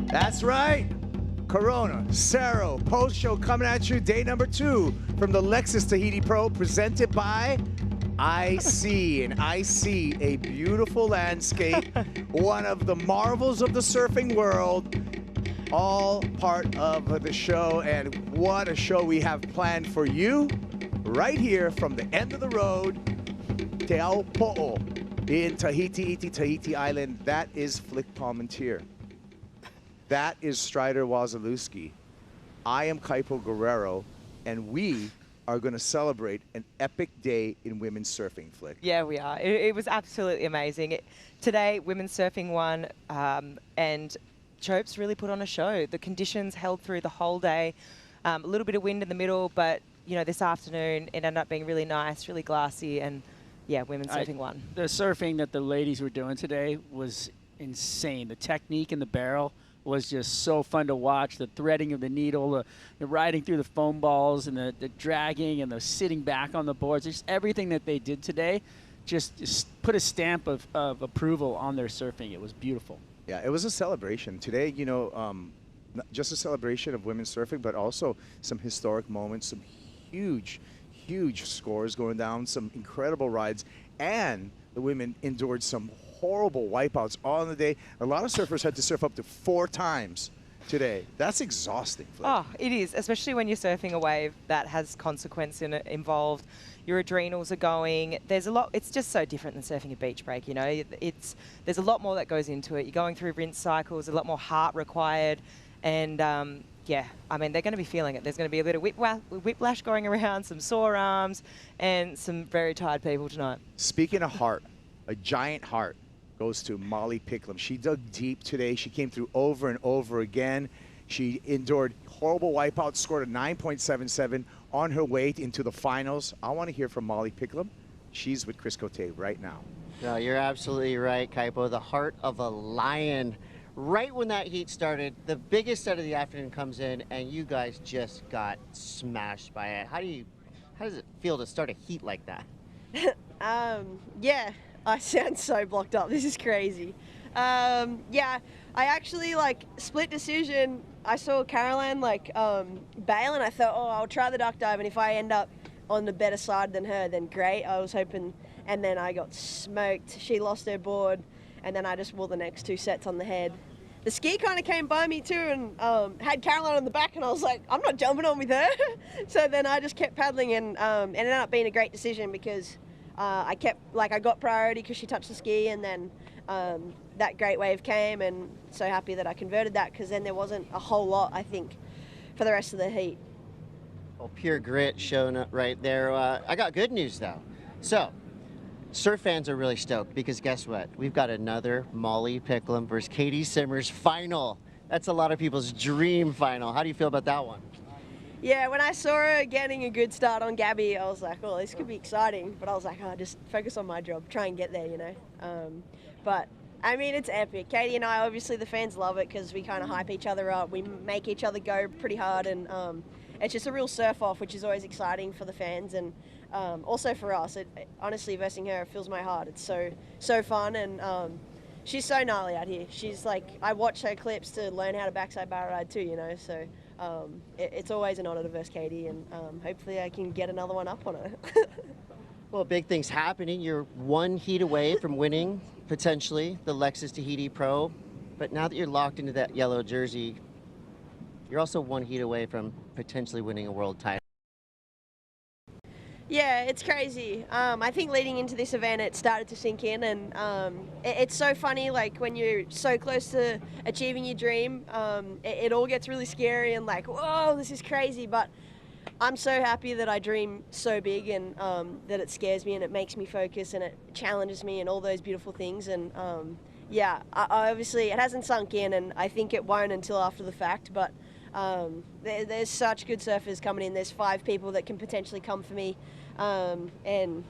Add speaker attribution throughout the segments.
Speaker 1: That's right. Corona, Cero, post-show coming at you, day number 2 from the Lexus Tahiti Pro, presented by IC. And I see a beautiful landscape, one of the marvels of the surfing world, all part of the show. And what a show we have planned for you right here from the end of the road, Teahupo'o in Tahiti Island. That is Flick Palmentier. That is Strider Wazalewski. I am Kaipo Guerrero, and we are going to celebrate an epic day in women's surfing, Flick.
Speaker 2: Yeah, we are. It was absolutely amazing. Today, women's surfing won, and Chopes really put on a show. The conditions held through the whole day. A little bit of wind in the middle, but you know, this afternoon it ended up being really nice, really glassy, and yeah, women's surfing won.
Speaker 3: The surfing that the ladies were doing today was insane. The technique in the barrel was just so fun to watch. The threading of the needle, the riding through the foam balls, and the dragging and the sitting back on the boards. Just everything that they did today just put a stamp of approval on their surfing. It was beautiful. Yeah, it was a celebration. Today, you know, not just a celebration of women's surfing, but also some historic moments, some huge scores going down, some incredible rides, and the women endured some horrible wipeouts on the day. A lot of surfers had to surf up to 4 times today. That's exhausting. Flick.
Speaker 2: Oh, it is, especially when you're surfing a wave that has consequence involved. Your adrenals are going. There's a lot. It's just so different than surfing a beach break. You know, there's a lot more that goes into it. You're going through rinse cycles, a lot more heart required, and yeah, I mean, they're going to be feeling it. There's going to be a bit of whiplash going around, some sore arms, and some very tired people tonight.
Speaker 1: Speaking of heart, a giant heart goes to Molly Picklum. She dug deep today. She came through over and over again. She endured horrible wipeouts, scored a 9.77 on her way into the finals. I want to hear from Molly Picklum. She's with Chris Cote right now.
Speaker 4: No, you're absolutely right, Kaipo. The heart of a lion. Right when that heat started, the biggest set of the afternoon comes in, and you guys just got smashed by it. How does it feel to start a heat like that?
Speaker 5: Yeah, I sound so blocked up. This is crazy. Yeah, I actually, like, split decision. I saw Caroline, like, bail, and I thought, oh, I'll try the duck dive, and if I end up on the better side than her, then great. I was hoping, and then I got smoked. She lost her board, and then I just wore the next 2 sets on the head. The ski kind of came by me too, and had Caroline on the back, and I was like, I'm not jumping on with her. So then I just kept paddling, and it ended up being a great decision because I got priority because she touched the ski, and then that great wave came, and so happy that I converted that because then there wasn't a whole lot, I think, for the rest of the heat.
Speaker 4: Well, pure grit showing up right there. I got good news though. So, surf fans are really stoked because guess what? We've got another Molly Picklum versus Caity Simmers final. That's a lot of people's dream final. How do you feel about that one?
Speaker 5: Yeah, when I saw her getting a good start on Gabby, I was like, oh, this could be exciting. But I was like, oh, just focus on my job, try and get there, you know. But, I mean, it's epic. Caity and I, obviously the fans love it because we kind of hype each other up. We make each other go pretty hard, and it's just a real surf-off, which is always exciting for the fans. And also for us, honestly, versing her fills my heart. It's so fun, and she's so gnarly out here. She's like, I watch her clips to learn how to backside barrel ride too, you know. So it's always an honor to verse Caity, and hopefully I can get another one up on her.
Speaker 4: Well, big things happening. You're 1 heat away from winning potentially the Lexus Tahiti Pro, but now that you're locked into that yellow jersey, you're also 1 heat away from potentially winning a world title.
Speaker 5: Yeah, it's crazy. I think leading into this event, it started to sink in, and it's so funny, like, when you're so close to achieving your dream, it all gets really scary and like, whoa, this is crazy, but I'm so happy that I dream so big, and that it scares me and it makes me focus and it challenges me and all those beautiful things, and yeah, I obviously, it hasn't sunk in, and I think it won't until after the fact, but There's such good surfers coming in. There's 5 people that can potentially come for me, and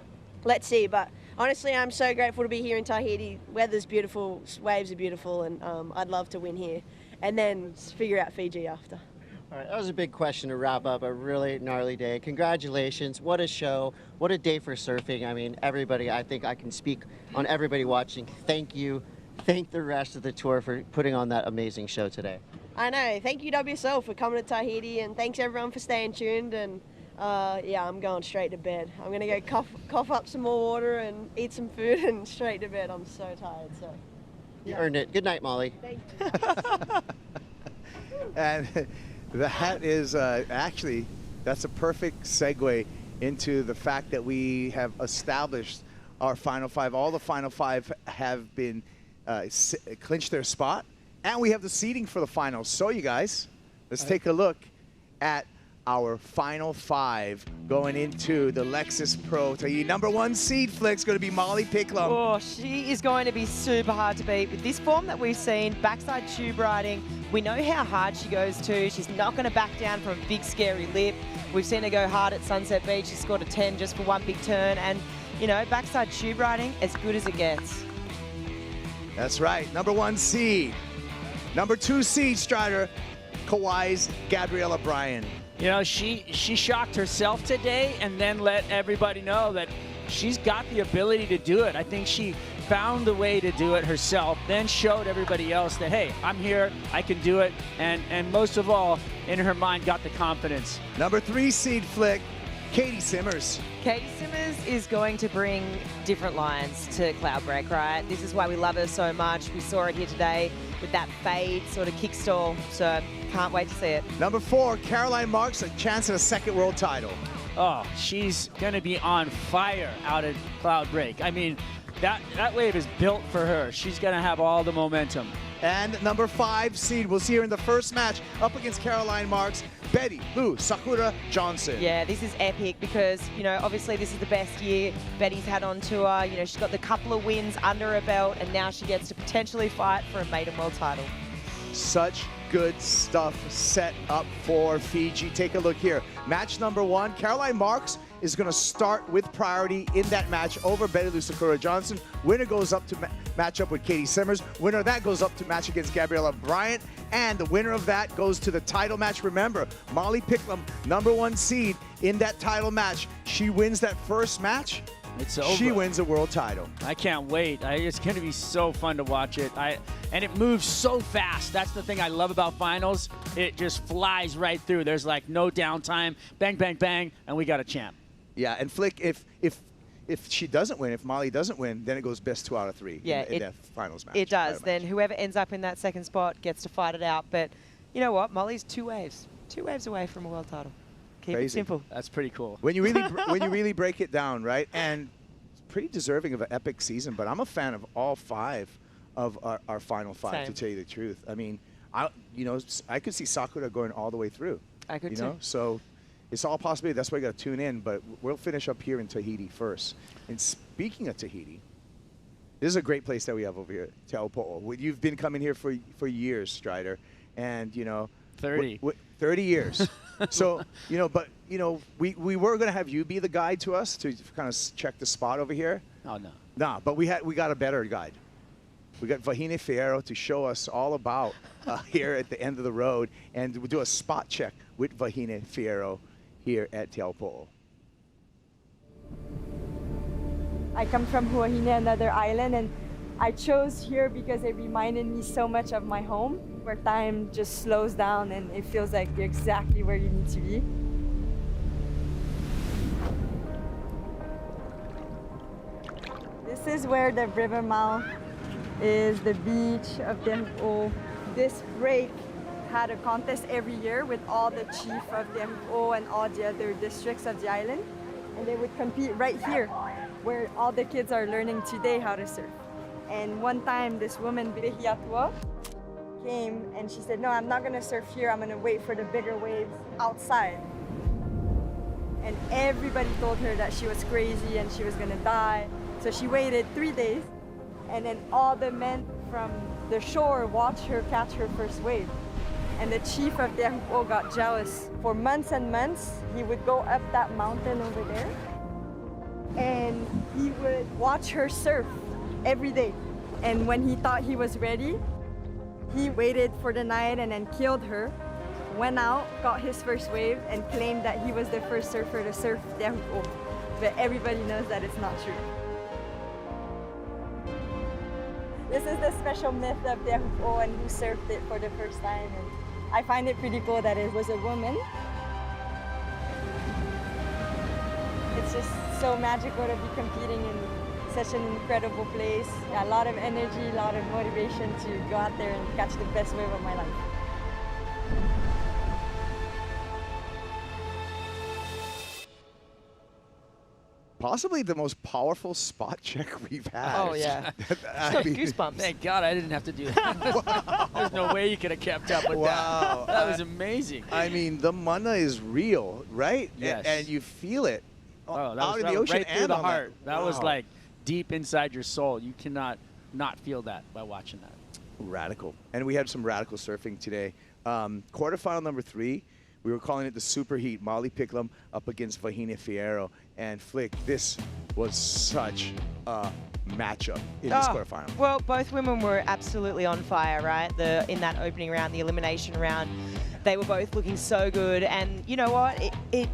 Speaker 5: let's see. But honestly, I'm so grateful to be here in Tahiti. Weather's beautiful, waves are beautiful, and I'd love to win here and then figure out Fiji after.
Speaker 4: All right, that was a big question to wrap up a really gnarly day. Congratulations. What a show. What a day for surfing. I mean, everybody, I think I can speak on everybody watching. Thank you. Thank the rest of the tour for putting on that amazing show today.
Speaker 5: I know. Thank you, WSL, for coming to Tahiti, and thanks everyone for staying tuned. And yeah, I'm going straight to bed. I'm going to go cough up some more water and eat some food and straight to bed. I'm so tired. So
Speaker 4: You earned it. Good night, Molly.
Speaker 5: thank you.
Speaker 1: And that is actually, that's a perfect segue into the fact that we have established our Final 5. All the Final 5 have been clinched their spot, and we have the seeding for the finals. So you guys, let's take a look at our Final 5 going into the Lexus Pro Tahiti. Number 1 seed, Flick's going to be Molly Picklum.
Speaker 2: Oh, she is going to be super hard to beat. With this form that we've seen, backside tube riding, we know how hard she goes to. She's not going to back down from a big, scary lip. We've seen her go hard at Sunset Beach. She scored a 10 just for one big turn. And, you know, backside tube riding, as good as it gets.
Speaker 1: That's right, number 1 seed. Number 2 seed, Strider, Kauai's Gabriela Bryan.
Speaker 3: You know, she shocked herself today and then let everybody know that she's got the ability to do it. I think she found the way to do it herself, then showed everybody else that, hey, I'm here, I can do it, and most of all, in her mind, got the confidence.
Speaker 1: Number 3 seed, Flick, Caity Simmers.
Speaker 2: Caity Simmers is going to bring different lines to Cloudbreak, right? This is why we love her so much. We saw it here today with that fade sort of kickstall, so can't wait to see it.
Speaker 1: Number 4, Caroline Marks, a chance at a 2nd world title.
Speaker 3: Oh, she's going to be on fire out at Cloudbreak. I mean, that wave is built for her. She's going to have all the momentum.
Speaker 1: And number 5 seed, we'll see her in the first match up against Caroline Marks, Bettylou Sakura Johnson.
Speaker 2: Yeah, this is epic because, you know, obviously this is the best year Betty's had on tour. You know, she's got the couple of wins under her belt, and now she gets to potentially fight for a maiden world title.
Speaker 1: Such good stuff set up for Fiji. Take a look here. Match number 1, Caroline Marks is going to start with priority in that match over Bettylou Sakura Johnson. Winner goes up to match up with Caity Simmers. Winner of that goes up to match against Gabriela Bryan. And the winner of that goes to the title match. Remember, Molly Picklum, number 1 seed in that title match. She wins that first match.
Speaker 3: It's over.
Speaker 1: She wins a world title.
Speaker 3: I can't wait. It's going to be so fun to watch it. And it moves so fast. That's the thing I love about finals. It just flies right through. There's like no downtime. Bang, bang, bang, and we got a champ.
Speaker 1: Yeah, and Flick, if she doesn't win, if Molly doesn't win, then it goes best 2 out of 3 in that finals match.
Speaker 2: It does. Then whoever ends up in that 2nd spot gets to fight it out. But you know what? Molly's 2 waves away from a world title. Keep
Speaker 1: Crazy.
Speaker 2: it simple.
Speaker 3: That's pretty cool.
Speaker 1: When you really break it down, right? And it's pretty deserving of an epic season. But I'm a fan of all 5 of our final 5.
Speaker 2: Same.
Speaker 1: To tell you the truth. I mean, I could see Sakura going all the way through.
Speaker 2: I could
Speaker 1: you
Speaker 2: too.
Speaker 1: know, so. It's all possibility. That's why you got to tune in. But we'll finish up here in Tahiti first. And speaking of Tahiti, this is a great place that we have over here, Teahupo'o. You've been coming here for years, Strider, and
Speaker 3: 30.
Speaker 1: 30 years. So we were going to have you be the guide to us to kind of check the spot over here.
Speaker 3: Oh no.
Speaker 1: Nah, but we got a better guide. We got Vahine Fierro to show us all about here at the end of the road, and we'll do a spot check with Vahine Fierro here at Teahupo'o.
Speaker 6: I come from Huahine, another island, and I chose here because it reminded me so much of my home, where time just slows down and it feels like you're exactly where you need to be. This is where the river mouth is, the beach of Teahupo'o. This break had a contest every year with all the chief of Teahupo'o and all the other districts of the island, and they would compete right here where all the kids are learning today how to surf. And one time this woman, Bettylou, came and she said, no, I'm not gonna surf here, I'm gonna wait for the bigger waves outside. And everybody told her that she was crazy and she was gonna die. So she waited 3 days, and then all the men from the shore watched her catch her first wave. And the chief of Teahupo'o got jealous. For months and months, he would go up that mountain over there and he would watch her surf every day. And when he thought he was ready, he waited for the night and then killed her, went out, got his first wave, and claimed that he was the first surfer to surf Teahupo'o. But everybody knows that it's not true. This is the special myth of Teahupo'o and who surfed it for the first time. And I find it pretty cool that it was a woman. It's just so magical to be competing in such an incredible place. A lot of energy, a lot of motivation to go out there and catch the best wave of my life.
Speaker 1: Possibly the most powerful spot check we've had.
Speaker 2: Oh, yeah.
Speaker 1: I mean,
Speaker 2: Goosebumps.
Speaker 3: Thank God I didn't have to do that. There's no way you could have kept up with
Speaker 1: Wow.
Speaker 3: that. That was amazing.
Speaker 1: I mean, the mana is real, right?
Speaker 3: Yes.
Speaker 1: And you feel it
Speaker 3: Oh, that
Speaker 1: out
Speaker 3: was
Speaker 1: in the ocean
Speaker 3: right through
Speaker 1: and
Speaker 3: the
Speaker 1: on
Speaker 3: heart. That was
Speaker 1: Wow.
Speaker 3: like deep inside your soul. You cannot not feel that by watching that.
Speaker 1: Radical. And we had some radical surfing today. Quarterfinal number 3, we were calling it the superheat. Molly Picklum up against Vahine Fierro. And Flick, this was such a matchup in this quarterfinal.
Speaker 2: Well, both women were absolutely on fire, right? In that opening round, the elimination round, they were both looking so good. And you know what?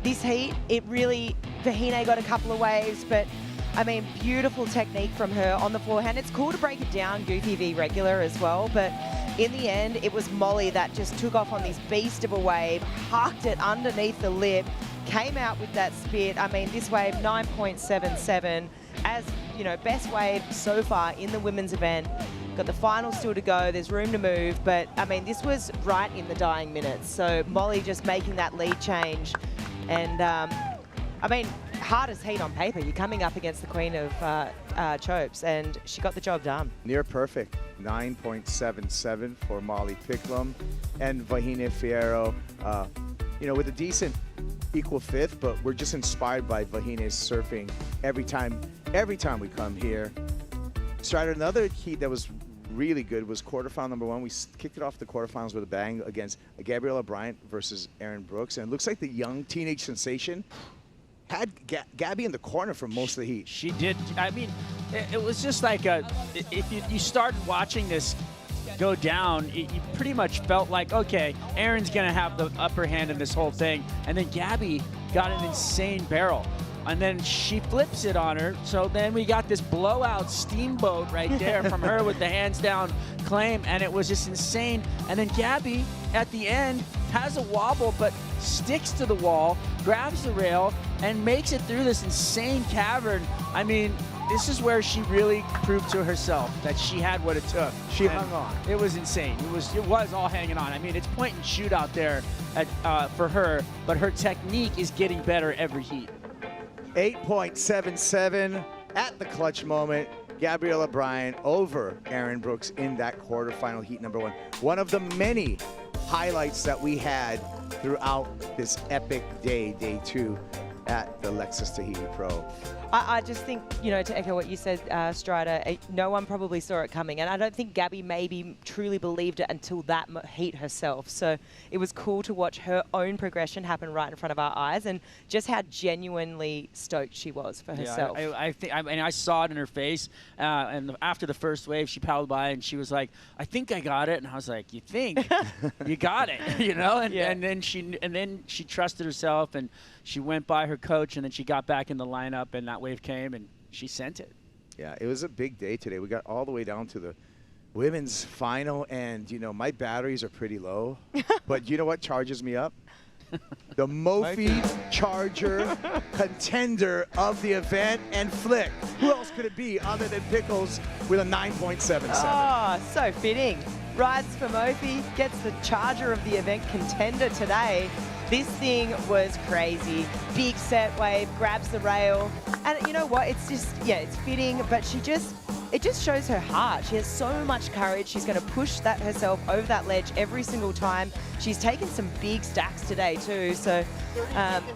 Speaker 2: This heat, it really, Vahine got a couple of waves, but I mean, beautiful technique from her on the forehand. It's cool to break it down, goofy v regular as well, but in the end, it was Molly that just took off on this beast of a wave, hucked it underneath the lip, came out with that spit. I mean, this wave, 9.77, as, you know, best wave so far in the women's event. Got the final still to go, there's room to move, but I mean, this was right in the dying minutes. So Molly just making that lead change. And I mean, hardest heat on paper. You're coming up against the Queen of Teahupo'o, and she got the job done.
Speaker 1: Near perfect. 9.77 for Molly Picklum and Vahine Fierro. You know, with a decent equal 5th, but we're just inspired by Vahine's surfing every time we come here. Started another heat that was really good, was quarterfinal number 1. We kicked it off the quarterfinals with a bang against Gabriela Bryan versus Erin Brooks, and it looks like the young teenage sensation had Gabby in the corner for most of the heat.
Speaker 3: She did. I mean, it was just like if you started watching this go down, you pretty much felt like, okay, Erin's going to have the upper hand in this whole thing. And then Gabby got an insane barrel. And then she flips it on her. So then we got this blowout steamboat right there from her with the hands down claim. And it was just insane. And then Gabby, at the end, has a wobble, but sticks to the wall, grabs the rail, and makes it through this insane cavern. I mean, this is where she really proved to herself that she had what it took.
Speaker 1: She hung on.
Speaker 3: It was insane. It was all hanging on. I mean, it's point and shoot out there for her, but her technique is getting better every heat.
Speaker 1: 8.77 at the clutch moment. Gabriela Bryan over Erin Brooks in that quarterfinal heat number 1. One of the many highlights that we had throughout this epic day, day 2 at the Lexus Tahiti Pro.
Speaker 2: I just think, you know, to echo what you said, Strider, no one probably saw it coming. And I don't think Gabby maybe truly believed it until that heat herself. So it was cool to watch her own progression happen right in front of our eyes and just how genuinely stoked she was for herself.
Speaker 3: Yeah, I mean, I saw it in her face. And after the first wave, she paddled by and she was like, I think I got it. And I was like, you think? You got it, you know? And,
Speaker 2: yeah.
Speaker 3: and then she trusted herself and she went by her coach and then she got back in the lineup and that wave came and she sent it.
Speaker 1: Yeah, it was a big day today. We got all the way down to the women's final, and, you know, my batteries are pretty low. But you know what charges me up? The mophie charger contender of the event, and Flick. Who else could it be other than Pickles with a 9.77?
Speaker 2: Oh, so fitting. Rides for mophie, gets the charger of the event contender today. This thing was crazy. Big set wave, grabs the rail. And you know what? It's just, yeah, it's fitting, but she just it just shows her heart. She has so much courage. She's going to push that herself over that ledge every single time. She's taken some big stacks today too. So,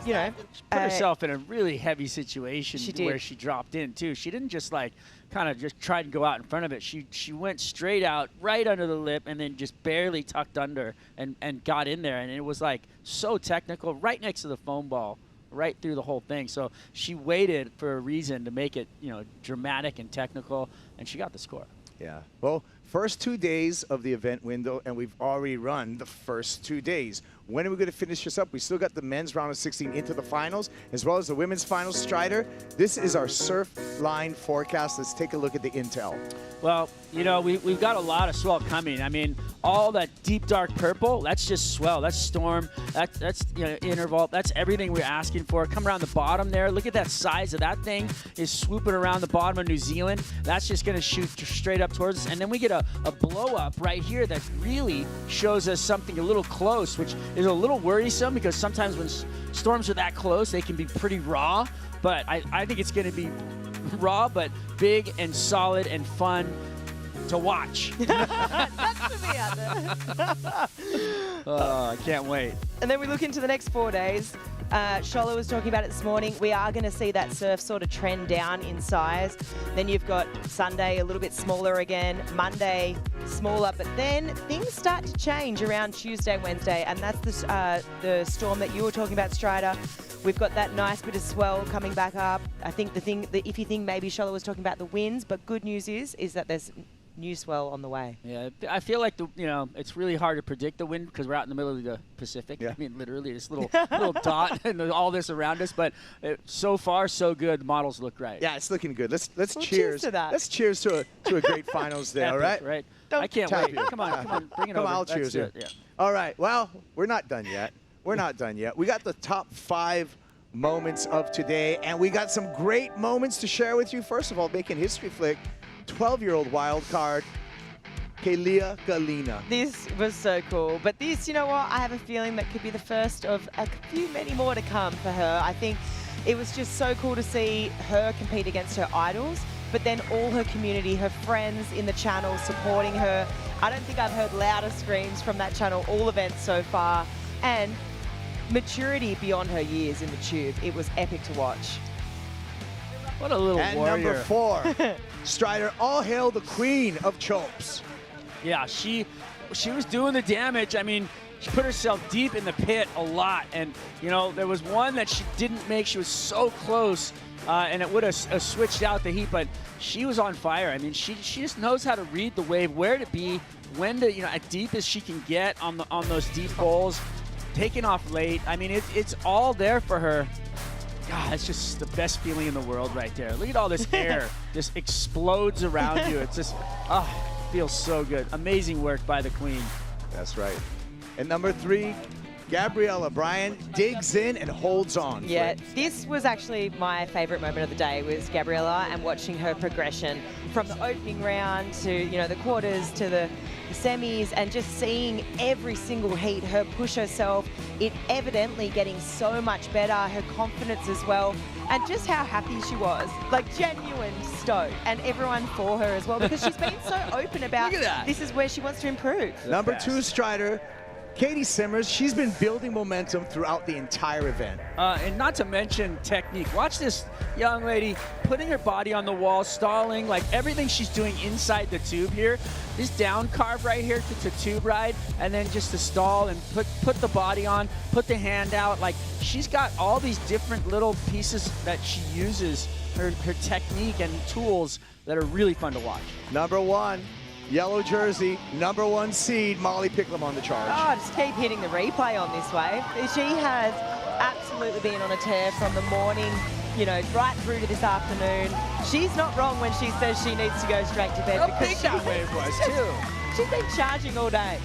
Speaker 2: you know,
Speaker 3: She put herself in a really heavy situation
Speaker 2: She
Speaker 3: where
Speaker 2: did.
Speaker 3: she dropped in too. She didn't just like kind of just try to go out in front of it. She went straight out, right under the lip, and then just barely tucked under and got in there. And it was like so technical, right next to the foam ball, right through the whole thing. So she waited for a reason to make it, you know, dramatic and technical, and she got the score.
Speaker 1: Yeah. Well, first 2 days of the event window, and we've already run the first 2 days. When are we going to finish this up? We still got the men's round of 16 into the finals, as well as the women's finals. Strider, this is our surf line forecast. Let's take a look at the intel.
Speaker 3: Well, you know, we've got a lot of swell coming. I mean, all that deep dark purple, that's just swell. That's storm. That's you know, interval. That's everything we're asking for. Come around the bottom there. Look at that size of that thing is swooping around the bottom of New Zealand. That's just going to shoot straight up towards us. And then we get a blow up right here that really shows us something a little close, which is a little worrisome because sometimes when storms are that close, they can be pretty raw. But I think it's going to be raw, but big and solid and fun to watch.
Speaker 2: that's to be out there.
Speaker 3: Oh, I can't wait.
Speaker 2: And then we look into the next 4 days. Shola was talking about it this morning. We are going to see that surf sort of trend down in size. Then you've got Sunday a little bit smaller again, Monday smaller, but then things start to change around Tuesday, Wednesday, and that's the storm that you were talking about, Strider. We've got that nice bit of swell coming back up. I think the iffy thing maybe Shola was talking about the winds, but good news is that there's new swell on the way.
Speaker 3: Yeah, I feel like it's really hard to predict the wind because we're out in the middle of the Pacific.
Speaker 1: Yeah.
Speaker 3: I mean, literally, this little dot and all this around us. But so far, so good. The models look right.
Speaker 1: Yeah, it's looking good. Let's
Speaker 2: Well,
Speaker 1: cheers.
Speaker 2: cheers to that.
Speaker 1: Let's cheers to a great finals there. All
Speaker 3: Epic,
Speaker 1: right.
Speaker 3: right. I can't
Speaker 1: tap
Speaker 3: wait.
Speaker 1: you.
Speaker 3: Come on, bring it
Speaker 1: Come
Speaker 3: over.
Speaker 1: on, I'll
Speaker 3: Let's
Speaker 1: cheers
Speaker 3: do
Speaker 1: you.
Speaker 3: it, yeah.
Speaker 1: All right. Well, we're not done yet. We're not done yet. We got the top 5 moments of today, and we got some great moments to share with you. First of all, making history flick, 12-year-old wild card, Kelia Galina.
Speaker 2: This was so cool. But this, you know what, I have a feeling that could be the first of a few many more to come for her. I think it was just so cool to see her compete against her idols, but then all her community, her friends in the channel supporting her. I don't think I've heard louder screams from that channel all events so far. And maturity beyond her years in the tube. It was epic to watch.
Speaker 3: What a little
Speaker 1: And
Speaker 3: warrior.
Speaker 1: number 4, Strider, all hail the queen of chopes.
Speaker 3: Yeah, she was doing the damage. I mean, she put herself deep in the pit a lot. And, you know, there was one that she didn't make. She was so close, and it would have switched out the heat. But she was on fire. I mean, she just knows how to read the wave, where to be, when to, you know, as deep as she can get on those deep bowls, taking off late. I mean, it's all there for her. God, it's just the best feeling in the world right there. Look at all this air just explodes around you. It's just, feels so good. Amazing work by the queen.
Speaker 1: That's right. And number 3, Gabriela Bryan digs in and holds on.
Speaker 2: Yeah, this was actually my favorite moment of the day, was Gabriela and watching her progression from the opening round to, you know, the quarters to the semis, and just seeing every single heat, her push herself, it evidently getting so much better, her confidence as well, and just how happy she was, like genuine stoked, and everyone for her as well, because she's been so open about
Speaker 3: Look at that.
Speaker 2: this is where she wants to improve.
Speaker 1: Number
Speaker 3: best.
Speaker 1: 2, Strider, Caity Simmers. She's been building momentum throughout the entire event.
Speaker 3: And not to mention technique. Watch this young lady putting her body on the wall, stalling, like everything she's doing inside the tube here. This down carve right here to tube ride, and then just to stall and put the body on, put the hand out. Like, she's got all these different little pieces that she uses, her technique and tools that are really fun to watch.
Speaker 1: Number 1, yellow jersey, number 1 seed, Molly Picklum on the charge.
Speaker 2: Oh, just keep hitting the replay on this wave. She has absolutely been on a tear from the morning, you know, right through to this afternoon. She's not wrong when she says she needs to go straight to bed.
Speaker 3: How
Speaker 2: because
Speaker 3: big that wave was, too.
Speaker 2: She's been charging all day.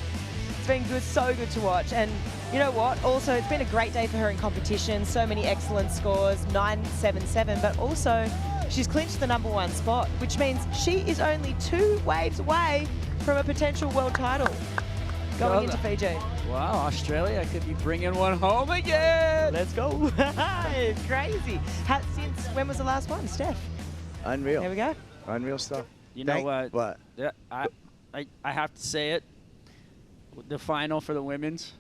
Speaker 2: It's been good, so good to watch. And you know what? Also, it's been a great day for her in competition. So many excellent scores, 977, but also she's clinched the number 1 spot, which means she is only 2 waves away from a potential world title going into Fiji.
Speaker 3: Wow, Australia could be bringing one home again.
Speaker 2: Let's go. It's crazy. Since when was the last one, Steph?
Speaker 1: Unreal.
Speaker 2: There we go.
Speaker 1: Unreal stuff.
Speaker 3: You know what?
Speaker 1: What?
Speaker 3: Yeah, I have to say it. The final for the women's,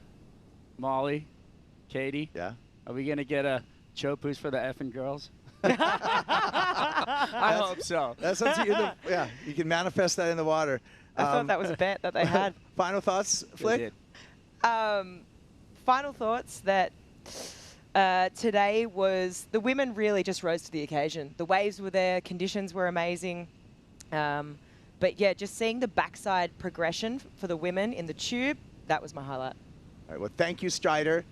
Speaker 3: Molly, Caity.
Speaker 1: Yeah.
Speaker 3: Are we gonna get a chopus for the effing girls? I hope so.
Speaker 1: That's up to you. Yeah, you can manifest that in the water.
Speaker 2: I thought that was a bet that they had.
Speaker 1: Final thoughts, Flick?
Speaker 3: did.
Speaker 2: Final thoughts that today was the women really just rose to the occasion. The waves were there, conditions were amazing. But yeah, just seeing the backside progression for the women in the tube, that was my highlight.
Speaker 1: All right, well, thank you, Strider.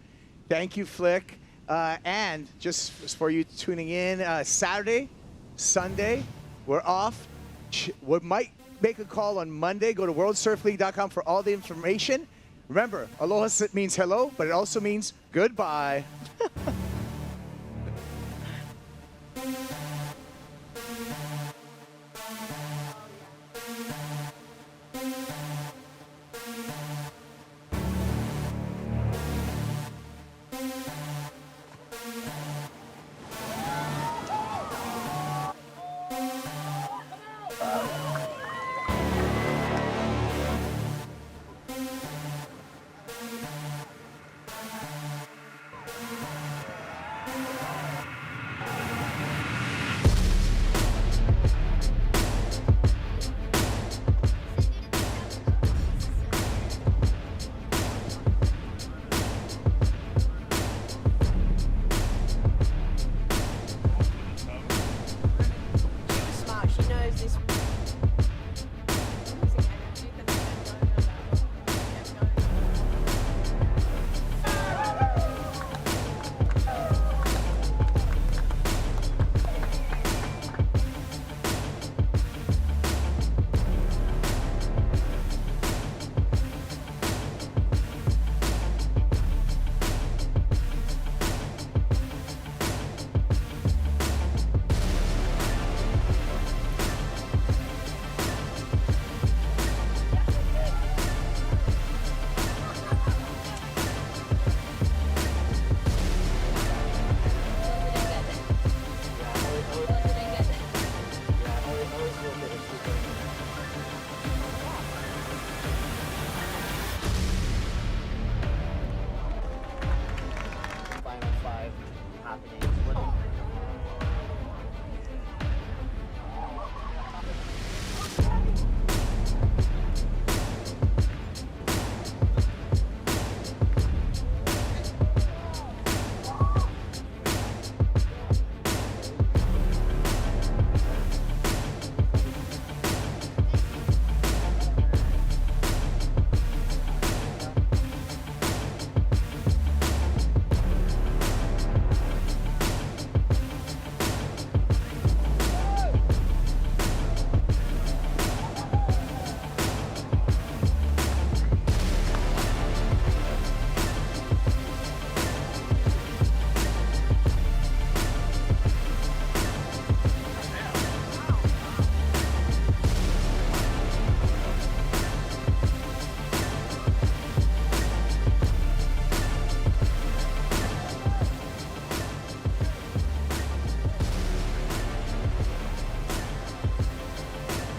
Speaker 1: Thank you, Flick. And just for you tuning in, Saturday, Sunday, we're off. We might make a call on Monday. Go to worldsurfleague.com for all the information. Remember, aloha means hello, but it also means goodbye.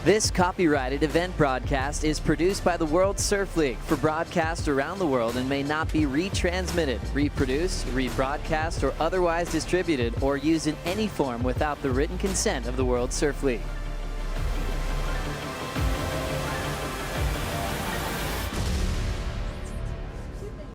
Speaker 7: This copyrighted event broadcast is produced by the World Surf League for broadcast around the world and may not be retransmitted, reproduced, rebroadcast, or otherwise distributed or used in any form without the written consent of the World Surf League.